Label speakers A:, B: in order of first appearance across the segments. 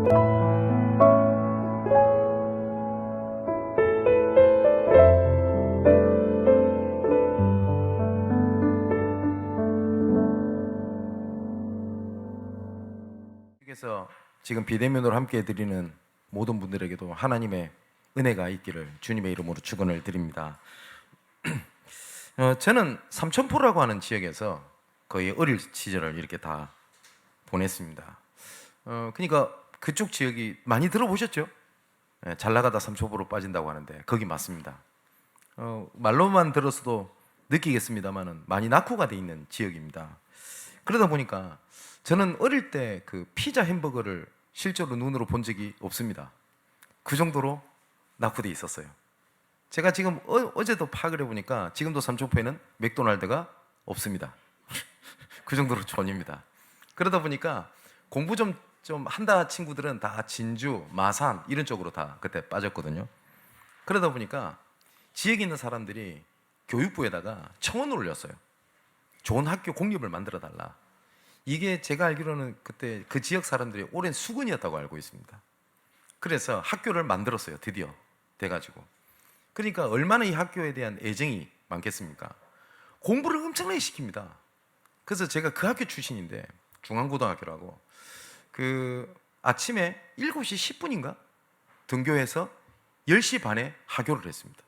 A: 그래서 지금 비대면으로 함께 해드리는 모든 분들에게도 하나님의 은혜가 있기를 주님의 이름으로 축원을 드립니다. 저는 삼천포라고 하는 지역에서 거의 어릴 시절을 이렇게 다 보냈습니다. 그러니까 그쪽 지역이 많이 들어보셨죠? 잘 나가다 삼천포로 빠진다고 하는데 거기 맞습니다. 말로만 들었어도 느끼겠습니다만은 많이 낙후가 돼 있는 지역입니다. 그러다 보니까 저는 어릴 때 그 피자 햄버거를 실제로 눈으로 본 적이 없습니다. 그 정도로 낙후돼 있었어요. 제가 지금 어제도 파악을 해보니까 지금도 삼천포에는 맥도날드가 없습니다. 그 정도로 촌입니다. 그러다 보니까 공부 좀 한다 친구들은 다 진주, 마산 이런 쪽으로 다 그때 빠졌거든요. 그러다 보니까 지역에 있는 사람들이 교육부에다가 청원을 올렸어요. 좋은 학교 공립을 만들어 달라. 이게 제가 알기로는 그때 그 지역 사람들이 오랜 수건이었다고 알고 있습니다. 그래서 학교를 만들었어요. 드디어 돼가지고. 그러니까 얼마나 이 학교에 대한 애정이 많겠습니까? 공부를 엄청나게 시킵니다. 그래서 제가 그 학교 출신인데 중앙고등학교라고 그 아침에 7시 10분인가 등교해서 10시 반에 하교를 했습니다.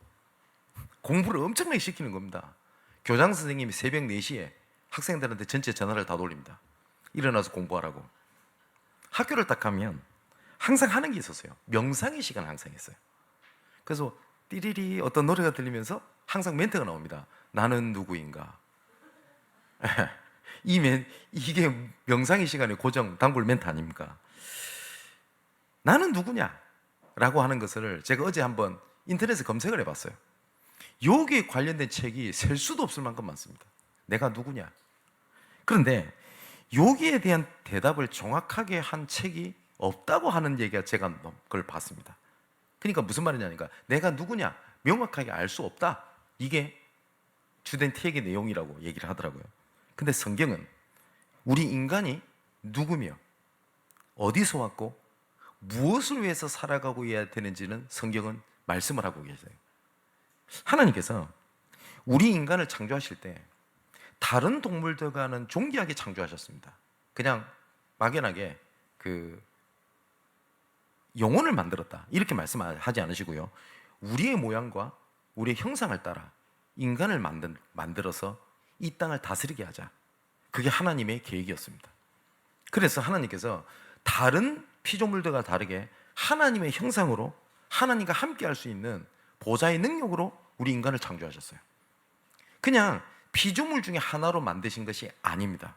A: 공부를 엄청나게 시키는 겁니다. 교장 선생님이 새벽 4시에 학생들한테 전체 전화를 다 돌립니다. 일어나서 공부하라고. 학교를 딱 가면 항상 하는 게 있었어요. 명상의 시간을 항상 했어요. 그래서 띠리리 어떤 노래가 들리면서 항상 멘트가 나옵니다. 나는 누구인가. 이게 명상의 시간의 고정 단골 멘트 아닙니까? 나는 누구냐? 라고 하는 것을 제가 어제 한번 인터넷에 검색을 해봤어요. 여기에 관련된 책이 셀 수도 없을 만큼 많습니다. 내가 누구냐? 그런데 여기에 대한 대답을 정확하게 한 책이 없다고 하는 얘기가 제가 그걸 봤습니다. 그러니까 무슨 말이냐니까 내가 누구냐 명확하게 알 수 없다. 이게 주된 책의 내용이라고 얘기를 하더라고요. 근데 성경은 우리 인간이 누구며 어디서 왔고 무엇을 위해서 살아가고 해야 되는지는 성경은 말씀을 하고 계세요. 하나님께서 우리 인간을 창조하실 때 다른 동물들과는 존귀하게 창조하셨습니다. 그냥 막연하게 그 영혼을 만들었다 이렇게 말씀하지 않으시고요. 우리의 모양과 우리의 형상을 따라 인간을 만들어서 이 땅을 다스리게 하자. 그게 하나님의 계획이었습니다. 그래서 하나님께서 다른 피조물들과 다르게 하나님의 형상으로 하나님과 함께 할 수 있는 보좌의 능력으로 우리 인간을 창조하셨어요. 그냥 피조물 중에 하나로 만드신 것이 아닙니다.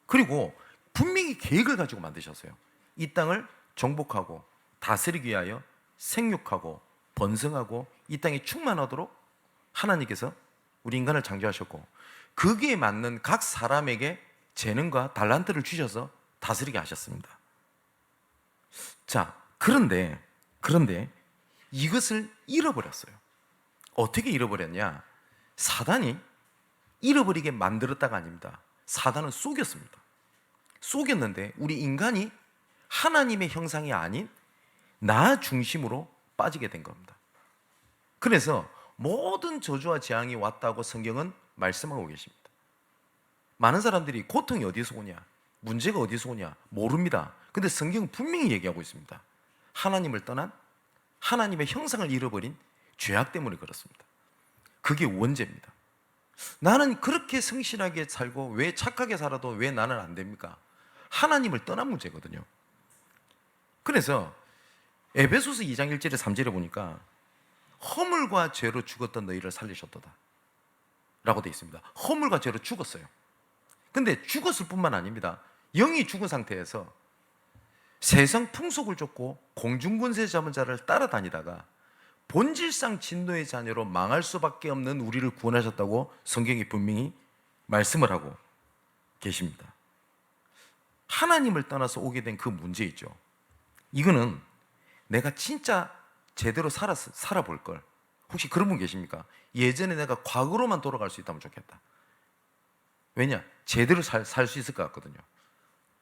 A: 그리고 분명히 계획을 가지고 만드셨어요. 이 땅을 정복하고 다스리기 위하여 생육하고 번성하고 이 땅에 충만하도록 하나님께서 우리 인간을 창조하셨고 거기에 맞는 각 사람에게 재능과 달란트를 주셔서 다스리게 하셨습니다. 자, 그런데 이것을 잃어버렸어요. 어떻게 잃어버렸냐? 사단이 잃어버리게 만들었다가 아닙니다. 사단은 속였습니다. 속였는데 우리 인간이 하나님의 형상이 아닌 나 중심으로 빠지게 된 겁니다. 그래서 모든 저주와 재앙이 왔다고 성경은 말씀하고 계십니다. 많은 사람들이 고통이 어디서 오냐, 문제가 어디서 오냐 모릅니다. 근데 성경은 분명히 얘기하고 있습니다. 하나님을 떠난 하나님의 형상을 잃어버린 죄악 때문에 그렇습니다. 그게 원죄입니다. 나는 그렇게 성실하게 살고 왜 착하게 살아도 왜 나는 안 됩니까? 하나님을 떠난 문제거든요. 그래서 에베소서 2장 1절에 3절에 보니까 허물과 죄로 죽었던 너희를 살리셨도다 라고 되어 있습니다. 허물과 죄로 죽었어요. 근데 죽었을 뿐만 아닙니다. 영이 죽은 상태에서 세상 풍속을 쫓고 공중권세 잡은 자를 따라다니다가 본질상 진노의 자녀로 망할 수밖에 없는 우리를 구원하셨다고 성경이 분명히 말씀을 하고 계십니다. 하나님을 떠나서 오게 된 그 문제 있죠. 이거는 내가 진짜 제대로 살아볼 걸. 혹시 그런 분 계십니까? 예전에 내가 과거로만 돌아갈 수 있다면 좋겠다. 왜냐? 제대로 살 수 있을 것 같거든요.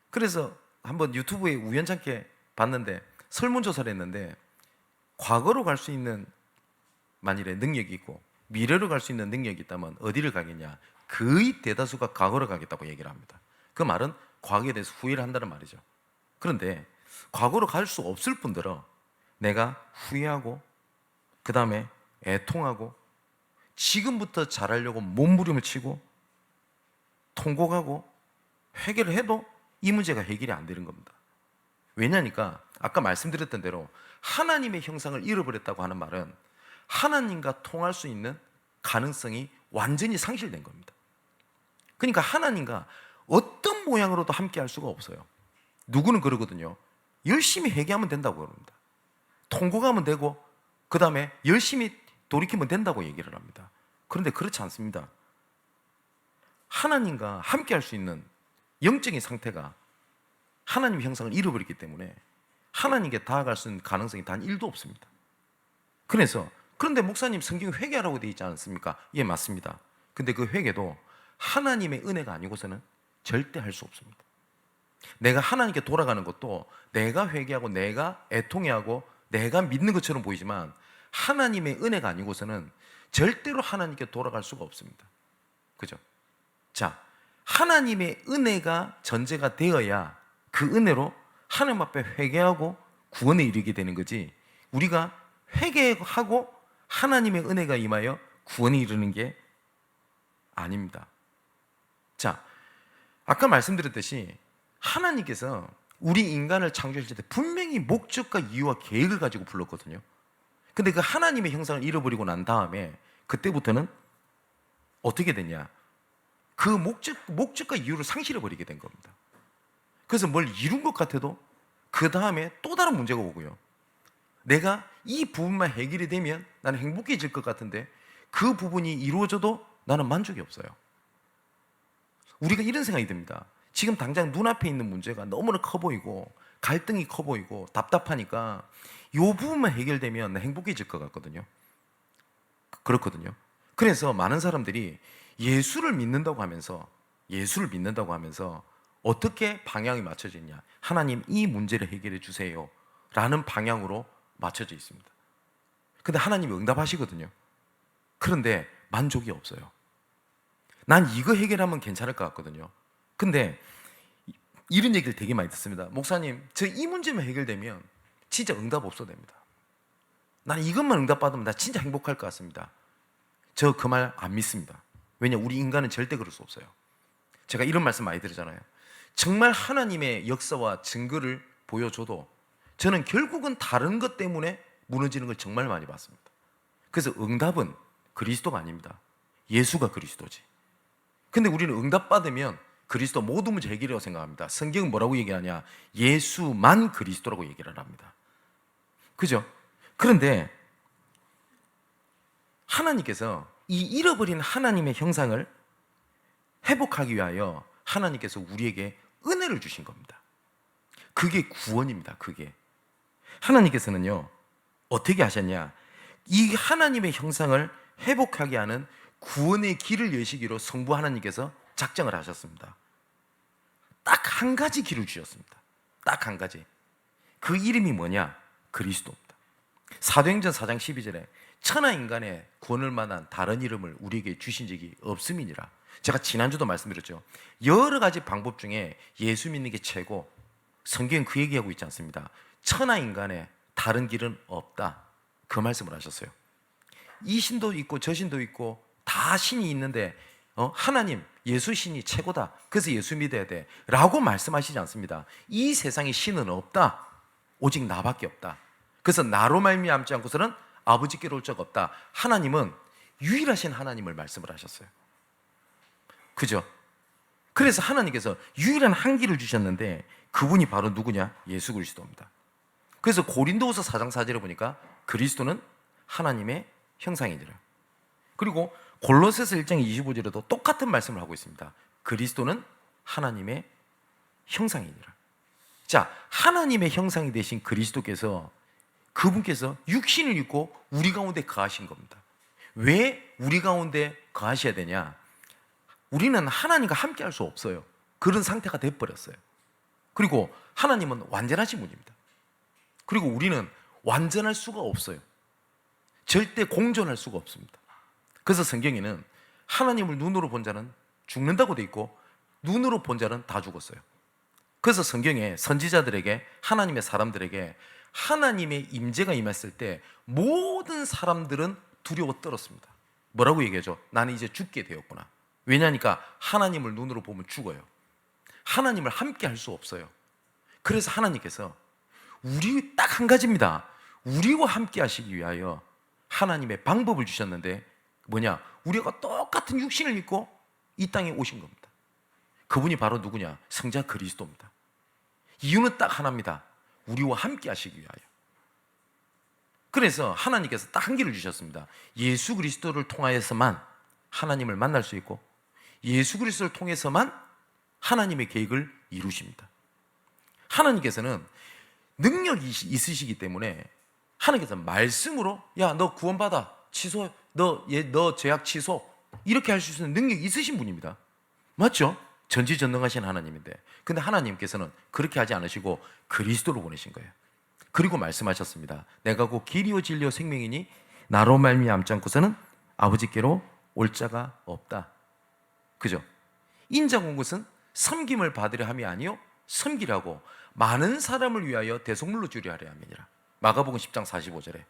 A: 그래서 한번 유튜브에 우연찮게 봤는데 설문조사를 했는데 과거로 갈 수 있는 만일에 능력이 있고 미래로 갈 수 있는 능력이 있다면 어디를 가겠냐? 거의 대다수가 과거로 가겠다고 얘기를 합니다. 그 말은 과거에 대해서 후회를 한다는 말이죠. 그런데 과거로 갈 수 없을 뿐더러 내가 후회하고 그 다음에 애통하고 지금부터 잘하려고 몸부림을 치고 통곡하고 회개를 해도 이 문제가 해결이 안 되는 겁니다. 왜냐니까 아까 말씀드렸던 대로 하나님의 형상을 잃어버렸다고 하는 말은 하나님과 통할 수 있는 가능성이 완전히 상실된 겁니다. 그러니까 하나님과 어떤 모양으로도 함께 할 수가 없어요. 누구는 그러거든요. 열심히 회개하면 된다고 그럽니다. 통곡하면 되고 그 다음에 열심히 돌이키면 된다고 얘기를 합니다. 그런데 그렇지 않습니다. 하나님과 함께 할 수 있는 영적인 상태가 하나님의 형상을 잃어버렸기 때문에 하나님께 다가갈 수 있는 가능성이 단 1도 없습니다. 그런데 목사님 성경에 회개하라고 되어 있지 않습니까? 예, 맞습니다. 근데 그 회개도 하나님의 은혜가 아니고서는 절대 할 수 없습니다. 내가 하나님께 돌아가는 것도 내가 회개하고 내가 애통해하고 내가 믿는 것처럼 보이지만 하나님의 은혜가 아니고서는 절대로 하나님께 돌아갈 수가 없습니다. 그죠? 자, 하나님의 은혜가 전제가 되어야 그 은혜로 하나님 앞에 회개하고 구원에 이르게 되는 거지, 우리가 회개하고 하나님의 은혜가 임하여 구원에 이르는 게 아닙니다. 자, 아까 말씀드렸듯이 하나님께서 우리 인간을 창조하실 때 분명히 목적과 이유와 계획을 가지고 불렀거든요. 근데 그 하나님의 형상을 잃어버리고 난 다음에 그때부터는 어떻게 됐냐? 그 목적과 이유를 상실해버리게 된 겁니다. 그래서 뭘 이룬 것 같아도 그 다음에 또 다른 문제가 오고요. 내가 이 부분만 해결이 되면 나는 행복해질 것 같은데 그 부분이 이루어져도 나는 만족이 없어요. 우리가 이런 생각이 듭니다. 지금 당장 눈앞에 있는 문제가 너무나 커 보이고 갈등이 커 보이고 답답하니까 이 부분만 해결되면 나 행복해질 것 같거든요. 그렇거든요. 그래서 많은 사람들이 예수를 믿는다고 하면서 어떻게 방향이 맞춰져 있냐? 하나님, 이 문제를 해결해 주세요 라는 방향으로 맞춰져 있습니다. 근데 하나님이 응답하시거든요. 그런데 만족이 없어요. 난 이거 해결하면 괜찮을 것 같거든요. 근데 이런 얘기를 되게 많이 듣습니다. 목사님, 저 이 문제만 해결되면 진짜 응답 없어도 됩니다. 난 이것만 응답받으면 나 진짜 행복할 것 같습니다. 저 그 말 안 믿습니다. 왜냐, 우리 인간은 절대 그럴 수 없어요. 제가 이런 말씀 많이 드리잖아요. 정말 하나님의 역사와 증거를 보여줘도 저는 결국은 다른 것 때문에 무너지는 걸 정말 많이 봤습니다. 그래서 응답은 그리스도가 아닙니다. 예수가 그리스도지. 근데 우리는 응답받으면 그리스도 모든 문제 해결이라고 생각합니다. 성경은 뭐라고 얘기하냐? 예수만 그리스도라고 얘기를 합니다. 그죠? 그런데 하나님께서 이 잃어버린 하나님의 형상을 회복하기 위하여 하나님께서 우리에게 은혜를 주신 겁니다. 그게 구원입니다. 그게 하나님께서는요, 어떻게 하셨냐? 이 하나님의 형상을 회복하게 하는 구원의 길을 여시기로 성부 하나님께서 작정을 하셨습니다. 딱 한 가지 길을 주셨습니다. 딱 한 가지. 그 이름이 뭐냐? 그리스도입니다. 사도행전 4장 12절에 천하 인간의 구원을 만한 다른 이름을 우리에게 주신 적이 없음이니라. 제가 지난주도 말씀드렸죠. 여러 가지 방법 중에 예수 믿는 게 최고. 성경은 그 얘기하고 있지 않습니다. 천하 인간의 다른 길은 없다. 그 말씀을 하셨어요. 이 신도 있고 저 신도 있고 다 신이 있는데 하나님, 예수 신이 최고다. 그래서 예수 믿어야 돼 라고 말씀하시지 않습니다. 이 세상에 신은 없다. 오직 나밖에 없다. 그래서 나로 말미암지 않고서는 아버지께로 올 적 없다. 하나님은 유일하신 하나님을 말씀을 하셨어요. 그죠? 그래서 하나님께서 유일한 한 길을 주셨는데 그분이 바로 누구냐? 예수 그리스도입니다. 그래서 고린도후서 4장 4절에 보니까 그리스도는 하나님의 형상이니라. 그리고 골로새서 1장 25절에도 똑같은 말씀을 하고 있습니다. 그리스도는 하나님의 형상이니라. 자, 하나님의 형상이 되신 그리스도께서, 그분께서 육신을 입고 우리 가운데 거하신 겁니다. 왜 우리 가운데 거하셔야 되냐? 우리는 하나님과 함께 할 수 없어요. 그런 상태가 돼버렸어요. 그리고 하나님은 완전하신 분입니다. 그리고 우리는 완전할 수가 없어요. 절대 공존할 수가 없습니다. 그래서 성경에는 하나님을 눈으로 본 자는 죽는다고 돼 있고 눈으로 본 자는 다 죽었어요. 그래서 성경에 선지자들에게, 하나님의 사람들에게 하나님의 임재가 임했을 때 모든 사람들은 두려워 떨었습니다. 뭐라고 얘기하죠? 나는 이제 죽게 되었구나. 왜냐니까 하나님을 눈으로 보면 죽어요. 하나님을 함께 할 수 없어요. 그래서 하나님께서 우리 딱 한 가지입니다. 우리와 함께 하시기 위하여 하나님의 방법을 주셨는데 뭐냐? 우리가 똑같은 육신을 입고 이 땅에 오신 겁니다. 그분이 바로 누구냐? 성자 그리스도입니다. 이유는 딱 하나입니다. 우리와 함께 하시기 위하여. 그래서 하나님께서 딱 한 길을 주셨습니다. 예수 그리스도를 통하여서만 하나님을 만날 수 있고 예수 그리스도를 통해서만 하나님의 계획을 이루십니다. 하나님께서는 능력이 있으시기 때문에 하나님께서 말씀으로 야, 너 구원받아, 취소, 너 죄악 취소, 이렇게 할 수 있는 능력이 있으신 분입니다. 맞죠? 전지전능하신 하나님인데, 근데 하나님께서는 그렇게 하지 않으시고 그리스도를 보내신 거예요. 그리고 말씀하셨습니다. 내가 곧 길이요 진리요 생명이니 나로 말미암지 않고서는 아버지께로 올 자가 없다. 그죠? 인자가 온 것은 섬김을 받으려 함이 아니요 섬기라고 많은 사람을 위하여 대속물로 주려 하려 함이니라. 마가복음 10장 45절에.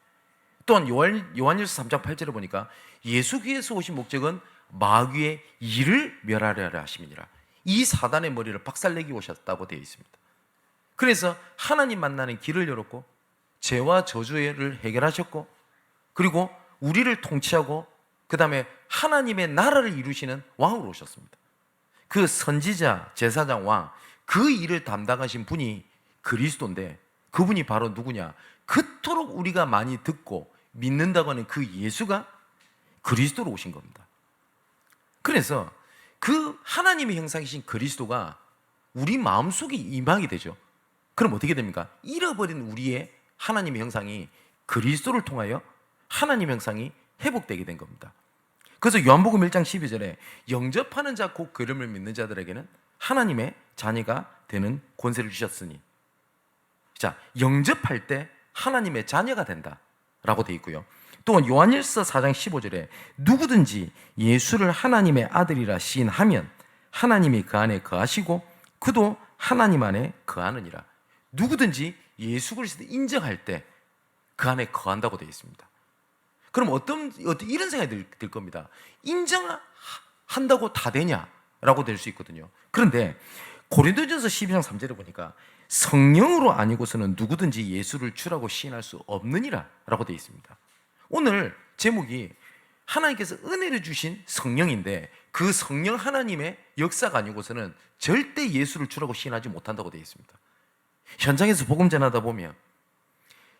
A: 또한 요한일서 3장 8절에 보니까 예수께서 오신 목적은 마귀의 일을 멸하려 하려 하심이니라. 이 사단의 머리를 박살내기 오셨다고 되어 있습니다. 그래서 하나님 만나는 길을 열었고 죄와 저주를 해결하셨고 그리고 우리를 통치하고 그 다음에 하나님의 나라를 이루시는 왕으로 오셨습니다. 그 선지자, 제사장, 왕, 그 일을 담당하신 분이 그리스도인데 그분이 바로 누구냐? 그토록 우리가 많이 듣고 믿는다고 하는 그 예수가 그리스도로 오신 겁니다. 그래서 그 하나님의 형상이신 그리스도가 우리 마음속에 임하게 되죠. 그럼 어떻게 됩니까? 잃어버린 우리의 하나님의 형상이 그리스도를 통하여 하나님의 형상이 회복되게 된 겁니다. 그래서 요한복음 1장 12절에 영접하는 자 곧 그 이름을 믿는 자들에게는 하나님의 자녀가 되는 권세를 주셨으니, 자, 영접할 때 하나님의 자녀가 된다라고 되어 있고요. 또한 요한일서 4장 15절에 누구든지 예수를 하나님의 아들이라 시인하면 하나님이 그 안에 거하시고 그도 하나님 안에 거하느니라. 누구든지 예수 그리스도를 인정할 때 그 안에 거한다고 되어 있습니다. 그럼 어떤 이런 생각이 들 겁니다. 인정한다고 다 되냐라고 될 수 있거든요. 그런데 고린도전서 12장 3절에 보니까 성령으로 아니고서는 누구든지 예수를 주라고 시인할 수 없느니라 라고 되어 있습니다. 오늘 제목이 하나님께서 은혜를 주신 성령인데 그 성령 하나님의 역사가 아니고서는 절대 예수를 주라고 시인하지 못한다고 되어 있습니다. 현장에서 복음 전하다 보면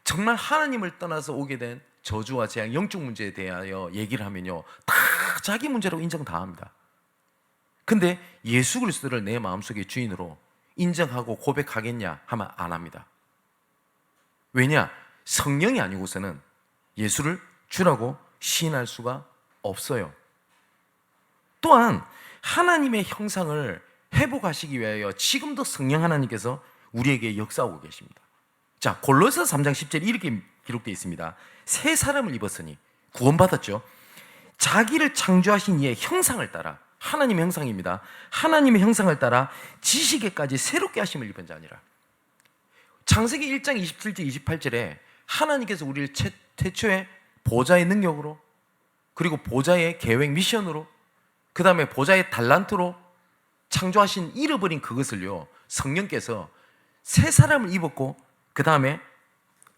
A: 정말 하나님을 떠나서 오게 된 저주와 재앙, 영적 문제에 대하여 얘기를 하면요, 다 자기 문제라고 인정 다 합니다. 근데 예수 그리스도를 내 마음속의 주인으로 인정하고 고백하겠냐 하면 안 합니다. 왜냐? 성령이 아니고서는 예수를 주라고 시인할 수가 없어요. 또한 하나님의 형상을 회복하시기 위하여 지금도 성령 하나님께서 우리에게 역사하고 계십니다. 자, 골로새서 3장 10절에 이렇게 기록되어 있습니다. 새 사람을 입었으니, 구원받았죠. 자기를 창조하신 이의 형상을 따라, 하나님의 형상입니다. 하나님의 형상을 따라 지식에까지 새롭게 하심을 입은 자니라. 창세기 1장 27절 28절에 하나님께서 우리를 최초의 보좌의 능력으로, 그리고 보좌의 계획 미션으로, 그 다음에 보좌의 달란트로 창조하신 잃어버린 그것을요, 성령께서 새 사람을 입었고 그 다음에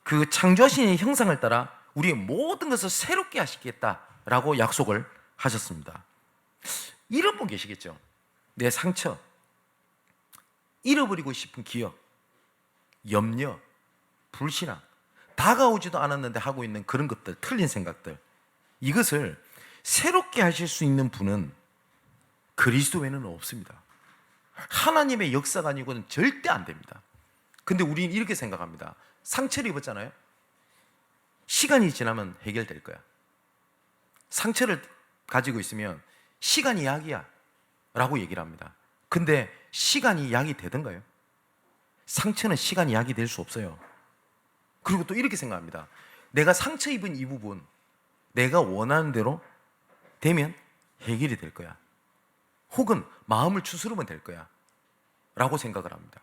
A: 그 창조하신 형상을 따라 우리의 모든 것을 새롭게 하시겠다라고 약속을 하셨습니다. 이런 분 계시겠죠? 내 상처, 잃어버리고 싶은 기억, 염려, 불신앙, 다가오지도 않았는데 하고 있는 그런 것들, 틀린 생각들, 이것을 새롭게 하실 수 있는 분은 그리스도 외에는 없습니다. 하나님의 역사가 아니고는 절대 안 됩니다. 근데 우리는 이렇게 생각합니다. 상처를 입었잖아요. 시간이 지나면 해결될 거야. 상처를 가지고 있으면 시간이 약이야 라고 얘기를 합니다. 근데 시간이 약이 되던가요? 상처는 시간이 약이 될 수 없어요. 그리고 또 이렇게 생각합니다. 내가 상처 입은 이 부분 내가 원하는 대로 되면 해결이 될 거야. 혹은 마음을 추스르면 될 거야 라고 생각을 합니다.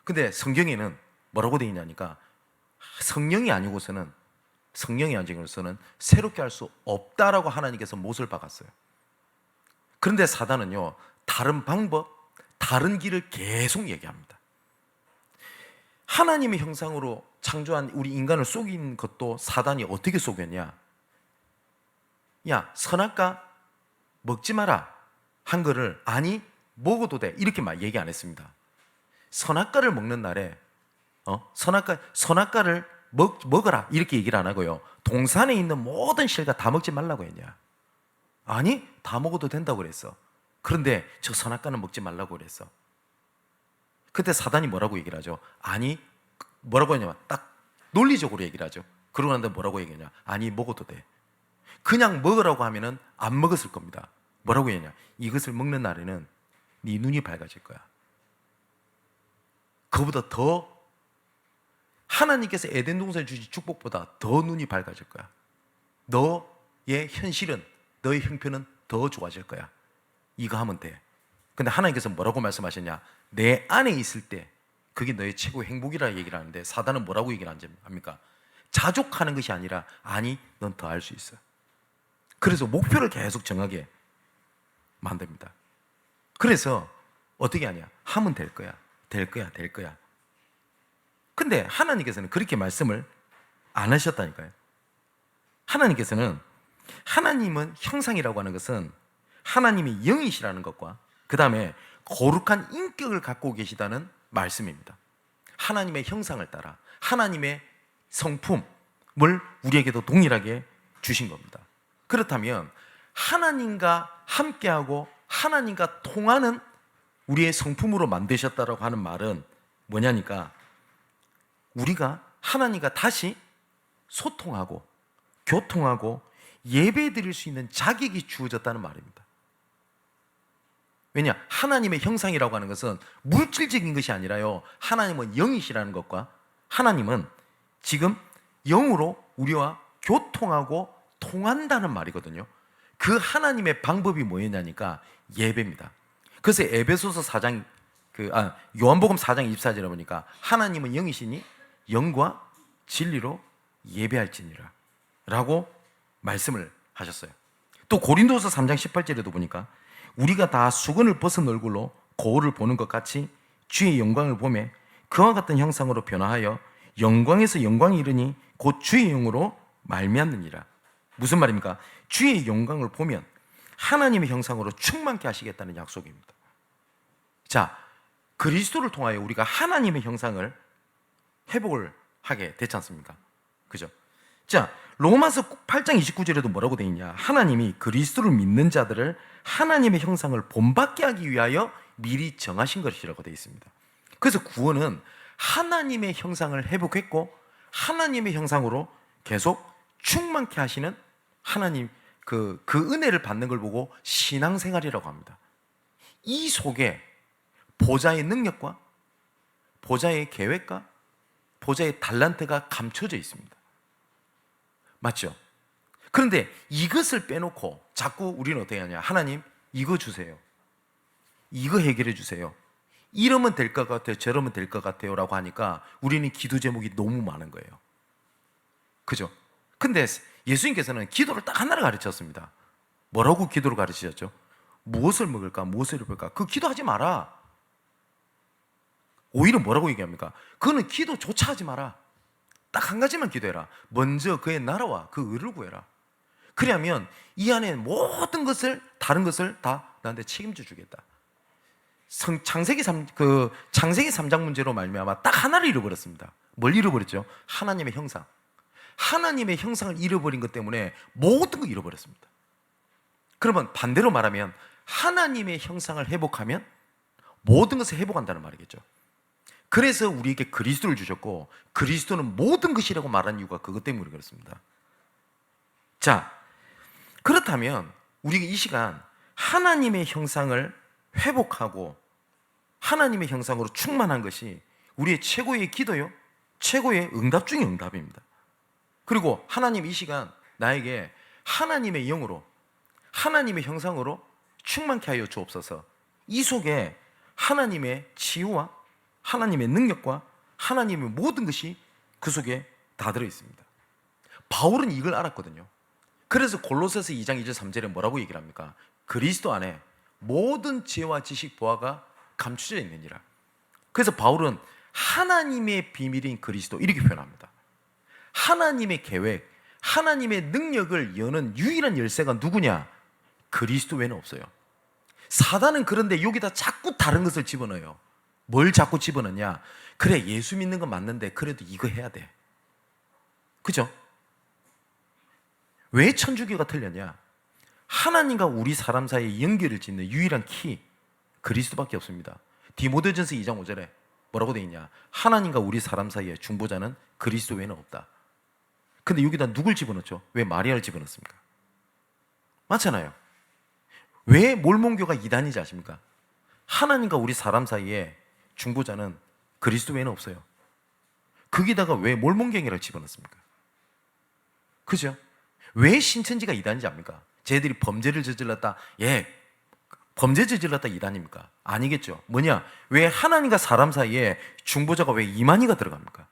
A: 근데 성경에는 뭐라고 되어 있냐니까 성령이 아니고서는 새롭게 할 수 없다라고 하나님께서 못을 박았어요. 그런데 사단은요, 다른 방법, 다른 길을 계속 얘기합니다. 하나님의 형상으로 창조한 우리 인간을 속인 것도 사단이 어떻게 속였냐? 야, 선악과 먹지 마라 한 거를 아니 먹어도 돼 이렇게 막 얘기 안 했습니다. 선악과를 먹는 날에 선악과를 먹어라 이렇게 얘기를 안 하고요, 동산에 있는 모든 실과 다 먹지 말라고 했냐? 아니 다 먹어도 된다고 그랬어. 그런데 저 선악과는 먹지 말라고 그랬어. 그때 사단이 뭐라고 얘기를 하죠? 아니 뭐라고 했냐면 딱 논리적으로 얘기를 하죠. 그러고 난데 뭐라고 얘기하냐? 아니 먹어도 돼. 그냥 먹으라고 하면은 안 먹었을 겁니다. 뭐라고 했냐? 이것을 먹는 날에는 네 눈이 밝아질 거야. 그보다 더 하나님께서 에덴 동산에 주신 축복보다 더 눈이 밝아질 거야. 너의 현실은, 너의 형편은 더 좋아질 거야. 이거 하면 돼. 근데 하나님께서 뭐라고 말씀하셨냐? 내 안에 있을 때 그게 너의 최고의 행복이라 얘기를 하는데 사단은 뭐라고 얘기를 합니까? 자족하는 것이 아니라 아니 넌 더 할 수 있어. 그래서 목표를 계속 정하게 만듭니다. 그래서 어떻게 하냐? 하면 될 거야. 될 거야. 될 거야. 근데 하나님께서는 그렇게 말씀을 안 하셨다니까요. 하나님은 형상이라고 하는 것은 하나님이 영이시라는 것과 그 다음에 거룩한 인격을 갖고 계시다는 말씀입니다. 하나님의 형상을 따라 하나님의 성품을 우리에게도 동일하게 주신 겁니다. 그렇다면 하나님과 함께하고 하나님과 통하는 우리의 성품으로 만드셨다라고 하는 말은 뭐냐니까 우리가 하나님과 다시 소통하고 교통하고 예배 드릴 수 있는 자격이 주어졌다는 말입니다. 왜냐? 하나님의 형상이라고 하는 것은 물질적인 것이 아니라요, 하나님은 영이시라는 것과 하나님은 지금 영으로 우리와 교통하고 통한다는 말이거든요. 그 하나님의 방법이 뭐였냐니까 예배입니다. 그래서 에베소서 4장 요한복음 4장 24절에 보니까 하나님은 영이시니 영과 진리로 예배할지니라 라고 말씀을 하셨어요. 또 고린도서 3장 18절에도 보니까 우리가 다 수건을 벗은 얼굴로 거울을 보는 것 같이 주의 영광을 보매 그와 같은 형상으로 변화하여 영광에서 영광이 이르니 곧 주의 영으로 말미암느니라. 무슨 말입니까? 주의 영광을 보면 하나님의 형상으로 충만케 하시겠다는 약속입니다. 자, 그리스도를 통하여 우리가 하나님의 형상을 회복을 하게 됐지 않습니까? 그죠? 자, 로마서 8장 29절에도 뭐라고 되어 있냐? 하나님이 그리스도를 믿는 자들을 하나님의 형상을 본받게 하기 위하여 미리 정하신 것이라고 되어 있습니다. 그래서 구원은 하나님의 형상을 회복했고 하나님의 형상으로 계속 충만케 하시는 하나님 그 은혜를 받는 걸 보고 신앙생활이라고 합니다. 이 속에 보좌의 능력과 보좌의 계획과 보좌의 달란트가 감춰져 있습니다. 맞죠? 그런데 이것을 빼놓고 자꾸 우리는 어떻게 하냐? 하나님 이거 주세요. 이거 해결해 주세요. 이러면 될 것 같아요. 저러면 될 것 같아요 라고 하니까 우리는 기도 제목이 너무 많은 거예요. 그죠? 근데 예수님께서는 기도를 딱 하나를 가르쳤습니다. 뭐라고 기도를 가르치셨죠? 무엇을 먹을까? 무엇을 입을까? 그 기도하지 마라. 오히려 뭐라고 얘기합니까? 그거는 기도조차 하지 마라. 딱 한 가지만 기도해라. 먼저 그의 나라와 그 의를 구해라. 그러면 이 안에 모든 것을, 다른 것을 다 나한테 책임져 주겠다. 창세기 3장 문제로 말미암아 딱 하나를 잃어버렸습니다. 뭘 잃어버렸죠? 하나님의 형상. 하나님의 형상을 잃어버린 것 때문에 모든 걸 잃어버렸습니다. 그러면 반대로 말하면 하나님의 형상을 회복하면 모든 것을 회복한다는 말이겠죠. 그래서 우리에게 그리스도를 주셨고 그리스도는 모든 것이라고 말하는 이유가 그것 때문에 그렇습니다. 자, 그렇다면 우리가 이 시간 하나님의 형상을 회복하고 하나님의 형상으로 충만한 것이 우리의 최고의 기도요, 최고의 응답 중의 응답입니다. 그리고 하나님 이 시간 나에게 하나님의 영으로, 하나님의 형상으로 충만케 하여 주옵소서. 이 속에 하나님의 치유와 하나님의 능력과 하나님의 모든 것이 그 속에 다 들어 있습니다. 바울은 이걸 알았거든요. 그래서 골로새서 2장 2절 3절에 뭐라고 얘기를 합니까? 그리스도 안에 모든 지혜와 지식 보화가 감추져 있느니라. 그래서 바울은 하나님의 비밀인 그리스도 이렇게 표현합니다. 하나님의 계획, 하나님의 능력을 여는 유일한 열쇠가 누구냐? 그리스도 외에는 없어요. 사단은 그런데 여기다 자꾸 다른 것을 집어넣어요. 뭘 자꾸 집어넣냐? 그래, 예수 믿는 건 맞는데 그래도 이거 해야 돼. 그죠? 왜 천주교가 틀렸냐? 하나님과 우리 사람 사이의 연결을 짓는 유일한 키, 그리스도밖에 없습니다. 디모데전서 2장 5절에 뭐라고 되어 있냐? 하나님과 우리 사람 사이의 중보자는 그리스도 외에는 없다. 근데 여기다 누굴 집어넣죠? 왜 마리아를 집어넣습니까? 맞잖아요. 왜 몰몬교가 이단인지 아십니까? 하나님과 우리 사람 사이에 중보자는 그리스도 외에는 없어요. 거기다가 왜 몰몬경이라고 집어넣습니까? 그죠? 왜 신천지가 이단인지 압니까? 쟤들이 범죄를 저질렀다. 예, 범죄 저질렀다 이단입니까? 아니겠죠. 뭐냐? 왜 하나님과 사람 사이에 중보자가 왜 이만희가 들어갑니까?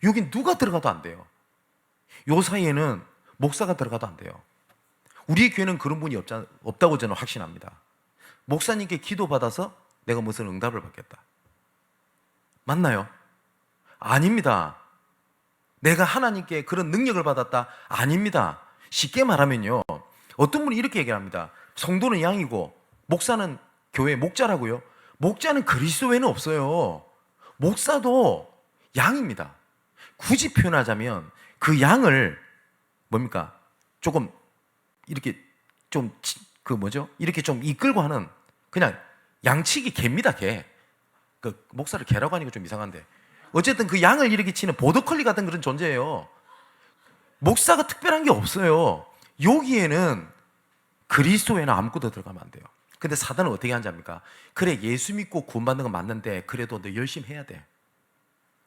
A: 여긴 누가 들어가도 안 돼요. 요 사이에는 목사가 들어가도 안 돼요. 우리 교회는 그런 분이 없다고 저는 확신합니다. 목사님께 기도받아서 내가 무슨 응답을 받겠다. 맞나요? 아닙니다. 내가 하나님께 그런 능력을 받았다? 아닙니다. 쉽게 말하면요, 어떤 분이 이렇게 얘기합니다. 성도는 양이고 목사는 교회 목자라고요? 목자는 그리스도 외에는 없어요. 목사도 양입니다. 굳이 표현하자면 그 양을 뭡니까? 조금 이렇게 좀 이렇게 좀 이끌고 하는 그냥 양치기 개입니다. 개. 그 목사를 개라고 하니까 좀 이상한데 어쨌든 그 양을 이렇게 치는 보더컬리 같은 그런 존재예요. 목사가 특별한 게 없어요. 여기에는 그리스도 외에는 아무것도 들어가면 안 돼요. 근데 사단은 어떻게 하는지 압니까? 그래, 예수 믿고 구원받는 건 맞는데 그래도 너 열심히 해야 돼.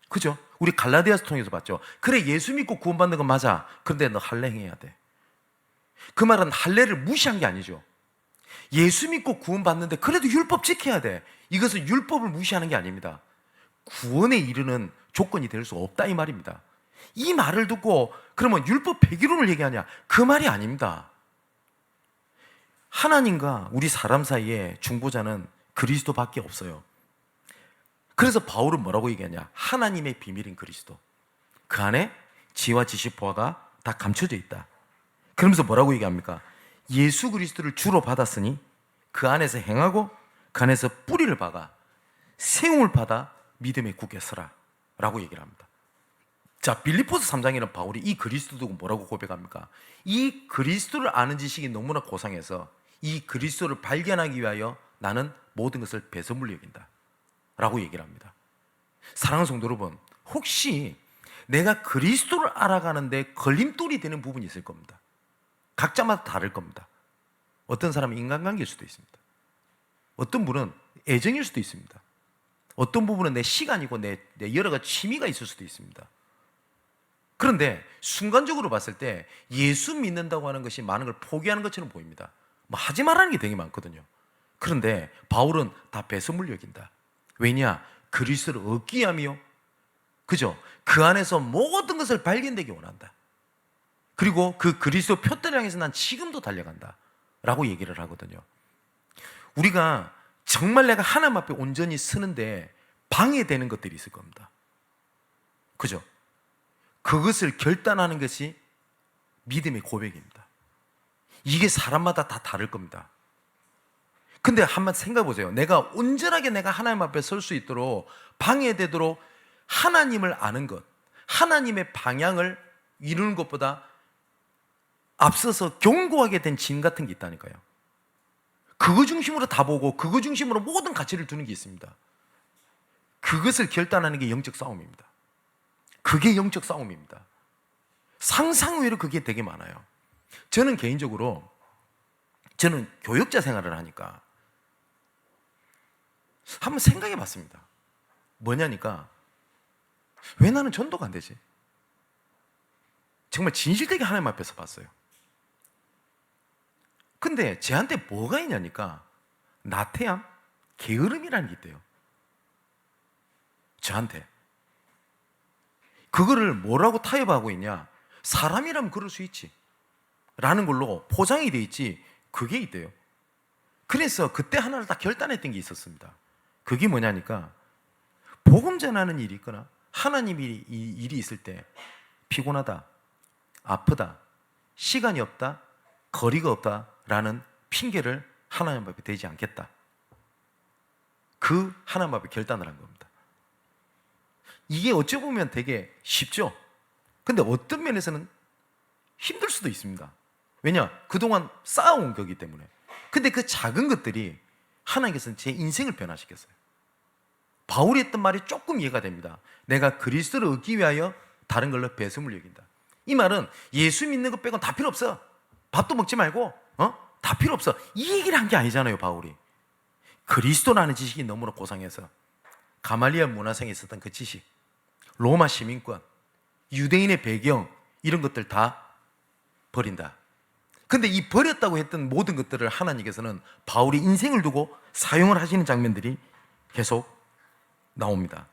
A: 그죠? 우리 갈라디아서 통해서 봤죠. 그래, 예수 믿고 구원받는 건 맞아. 그런데 너 할례 행해야 돼. 그 말은 할례를 무시한 게 아니죠. 예수 믿고 구원받는데 그래도 율법 지켜야 돼. 이것은 율법을 무시하는 게 아닙니다. 구원에 이르는 조건이 될 수 없다 이 말입니다. 이 말을 듣고 그러면 율법 폐기론을 얘기하냐? 그 말이 아닙니다. 하나님과 우리 사람 사이에 중보자는 그리스도밖에 없어요. 그래서 바울은 뭐라고 얘기하냐? 하나님의 비밀인 그리스도. 그 안에 지혜와 지식 보화가 다 감춰져 있다. 그러면서 뭐라고 얘기합니까? 예수 그리스도를 주로 받았으니 그 안에서 행하고 그 안에서 뿌리를 박아 세움을 받아 믿음에 굳게 서라 라고 얘기를 합니다. 자, 빌립보서 3장에는 바울이 이 그리스도 두고 뭐라고 고백합니까? 이 그리스도를 아는 지식이 너무나 고상해서 이 그리스도를 발견하기 위하여 나는 모든 것을 배설물로 여긴다 라고 얘기를 합니다. 사랑하는 성도 여러분, 혹시 내가 그리스도를 알아가는데 걸림돌이 되는 부분이 있을 겁니다. 각자마다 다를 겁니다. 어떤 사람은 인간관계일 수도 있습니다. 어떤 분은 애정일 수도 있습니다. 어떤 부분은 내 시간이고 내 여러 가지 취미가 있을 수도 있습니다. 그런데 순간적으로 봤을 때 예수 믿는다고 하는 것이 많은 걸 포기하는 것처럼 보입니다. 뭐 하지 말라는 게 되게 많거든요. 그런데 바울은 다 배설물로 여긴다. 왜냐? 그리스도를 얻기 위함이요. 그죠? 그 안에서 모든 것을 발견되기 원한다. 그리고 그 그리스도 표대를 향해서 난 지금도 달려간다 라고 얘기를 하거든요. 우리가 정말 내가 하나님 앞에 온전히 서는데 방해되는 것들이 있을 겁니다. 그죠? 그것을 결단하는 것이 믿음의 고백입니다. 이게 사람마다 다 다를 겁니다. 근데 한번 생각해 보세요. 내가 온전하게 내가 하나님 앞에 설 수 있도록 방해되도록 하나님을 아는 것, 하나님의 방향을 이루는 것보다 앞서서 견고하게 된 진 같은 게 있다니까요. 그거 중심으로 다 보고 그거 중심으로 모든 가치를 두는 게 있습니다. 그것을 결단하는 게 영적 싸움입니다. 그게 영적 싸움입니다. 상상외로 그게 되게 많아요. 저는 개인적으로 저는 교역자 생활을 하니까 한번 생각해 봤습니다. 뭐냐니까 왜 나는 전도가 안 되지? 정말 진실되게 하나님 앞에서 봤어요. 근데 쟤한테 뭐가 있냐니까 나태함, 게으름이라는 게 있대요. 저한테. 그거를 뭐라고 타협하고 있냐? 사람이라면 그럴 수 있지 라는 걸로 포장이 돼 있지 그게 있대요. 그래서 그때 하나를 다 결단했던 게 있었습니다. 그게 뭐냐니까 복음 전하는 일이 있거나 하나님이 이 일이 있을 때 피곤하다, 아프다, 시간이 없다, 거리가 없다라는 핑계를 하나님 앞에 대지 않겠다. 그 하나님 앞에 결단을 한 겁니다. 이게 어찌 보면 되게 쉽죠. 근데 어떤 면에서는 힘들 수도 있습니다. 왜냐? 그동안 쌓아온 거기 때문에. 근데 그 작은 것들이 하나님께서는 제 인생을 변화시켰어요. 바울이 했던 말이 조금 이해가 됩니다. 내가 그리스도를 얻기 위하여 다른 걸로 배심을 여긴다. 이 말은 예수 믿는 것 빼고는 다 필요 없어. 밥도 먹지 말고 다 필요 없어. 이 얘기를 한 게 아니잖아요, 바울이. 그리스도라는 지식이 너무나 고상해서 가말리엘 문화생에 있었던 그 지식, 로마 시민권, 유대인의 배경 이런 것들 다 버린다. 근데 이 버렸다고 했던 모든 것들을 하나님께서는 바울이 인생을 두고 사용을 하시는 장면들이 계속 나옵니다.